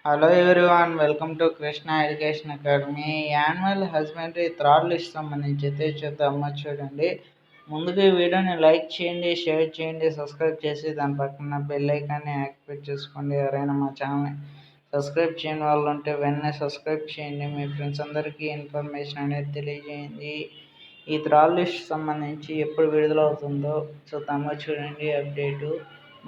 Hello everyone, welcome to Krishna education academy. Annual husbandry thread list సంబంధించి అయితే చూద్దాము. చూడండి, ముందుగా ఈ వీడియోని లైక్ చేయండి, షేర్ చేయండి, సబ్స్క్రైబ్ చేసి దాని పక్కన బెల్ ఐకాన్ని యాక్టివేట్ చేసుకోండి. ఎవరైనా మా ఛానల్ని సబ్స్క్రైబ్ చేయని వాళ్ళు ఉంటే వెంటనే సబ్స్క్రైబ్ చేయండి. మీ ఫ్రెండ్స్ అందరికీ ఇన్ఫర్మేషన్ అనేది తెలియజేయండి. ఈ థ్రాడ్ లిస్ట్ సంబంధించి ఎప్పుడు విడుదల అవుతుందో చూద్దాము. చూడండి అప్డేటు.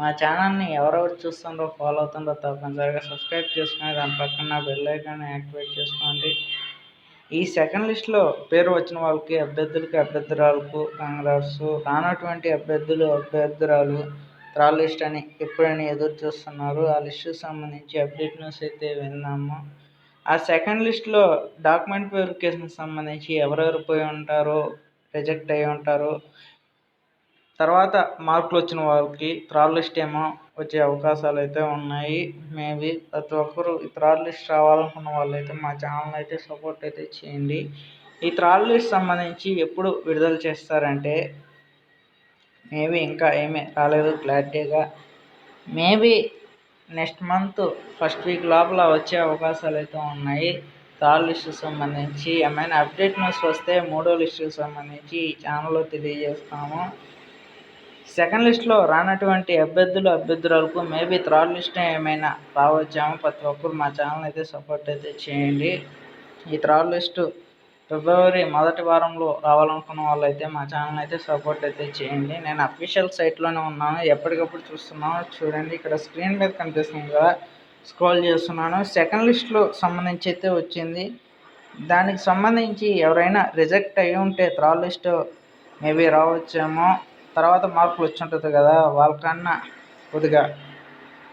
మా ఛానల్ని ఎవరెవరు చూస్తుండో ఫాలో అవుతుండో తప్పనిసరిగా సబ్స్క్రైబ్ చేసుకుని దాని పక్కన బెల్ ఐకాన్ యాక్టివేట్ చేసుకోండి. ఈ సెకండ్ లిస్ట్లో పేరు వచ్చిన వాళ్ళకి అభ్యర్థులకి అభ్యర్థురాలకు కంగ్రాట్స్. రానటువంటి అభ్యర్థురాలు థ్రాడ్ లిస్ట్ అని ఎప్పుడని ఎదురు చూస్తున్నారు. ఆ లిస్టుకు సంబంధించి అప్డేట్ న్యూస్ అయితే విందాము. ఆ సెకండ్ లిస్ట్లో డాక్యుమెంట్ వెరిఫికేషన్కి సంబంధించి ఎవరెవరు పోయి ఉంటారో, రిజెక్ట్ అయ్యి ఉంటారో, తర్వాత మార్కులు వచ్చిన వాళ్ళకి థ్రాడ్ లిస్ట్ ఏమో వచ్చే అవకాశాలు అయితే ఉన్నాయి. మేబీ ప్రతి ఒక్కరు ఈ థ్రాడ్ లిస్ట్ రావాలనుకున్న వాళ్ళు అయితే మా ఛానల్ అయితే సపోర్ట్ అయితే చేయండి. ఈ థ్రాడ్ లిస్ట్ సంబంధించి ఎప్పుడు విడుదల చేస్తారంటే మేబీ ఇంకా ఏమీ రాలేదు క్లారిటీగా. Maybe next month first week లోపల వచ్చే అవకాశాలు అయితే ఉన్నాయి. థర్డ్ లిస్టుకు సంబంధించి ఏమైనా అప్డేట్ న్యూస్ వస్తే మూడో లిస్టుకు సంబంధించి ఈ ఛానల్లో తెలియజేస్తాము. సెకండ్ లిస్ట్లో రానటువంటి అభ్యర్థురాలకు మేబీ థర్డ్ లిస్ట్ ఏమైనా రావచ్చాము. ప్రతి ఒక్కరు మా ఛానల్ అయితే సపోర్ట్ అయితే చేయండి. ఈ థర్డ్ లిస్టు ఫిబ్రవరి మొదటి వారంలో రావాలనుకున్న వాళ్ళు అయితే మా ఛానల్ అయితే సపోర్ట్ అయితే చేయండి. నేను అఫీషియల్ సైట్లోనే ఉన్నాను, ఎప్పటికప్పుడు చూస్తున్నాను. చూడండి, ఇక్కడ స్క్రీన్ మీద కనిపిస్తుంది కదా, స్క్రోల్ చేస్తున్నాను. సెకండ్ లిస్ట్లో సంబంధించి అయితే వచ్చింది. దానికి సంబంధించి ఎవరైనా రిజెక్ట్ అయ్యి ఉంటే థర్డ్ లిస్ట్ మేబీ రావచ్చేమో. తర్వాత మార్కులు వచ్చి ఉంటుంది కదా, వాళ్ళకన్నా కొద్దిగా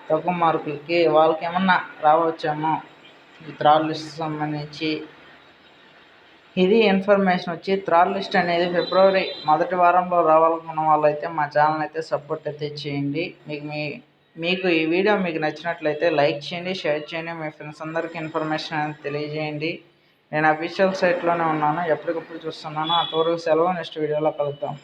తక్కువ మార్కులకి వాళ్ళకి ఏమన్నా రావచ్చేమో ఈ థర్డ్ లిస్ట్ సంబంధించి. ఇది ఇన్ఫర్మేషన్ వచ్చి థర్డ్ లిస్ట్ అనేది ఫిబ్రవరి మొదటి వారంలో రావాలనుకున్న వాళ్ళు అయితే మా ఛానల్ అయితే సపోర్ట్ అయితే చేయండి. మీకు ఈ వీడియో మీకు నచ్చినట్లయితే లైక్ చేయండి, షేర్ చేయండి, మీ ఫ్రెండ్స్ అందరికీ ఇన్ఫర్మేషన్ అనేది తెలియజేయండి. నేను అఫీషియల్ సైట్లోనే ఉన్నాను, ఎప్పటికప్పుడు చూస్తున్నాను. అంతవరకు సెలవు. నెక్స్ట్ వీడియోలో కలుద్దాం.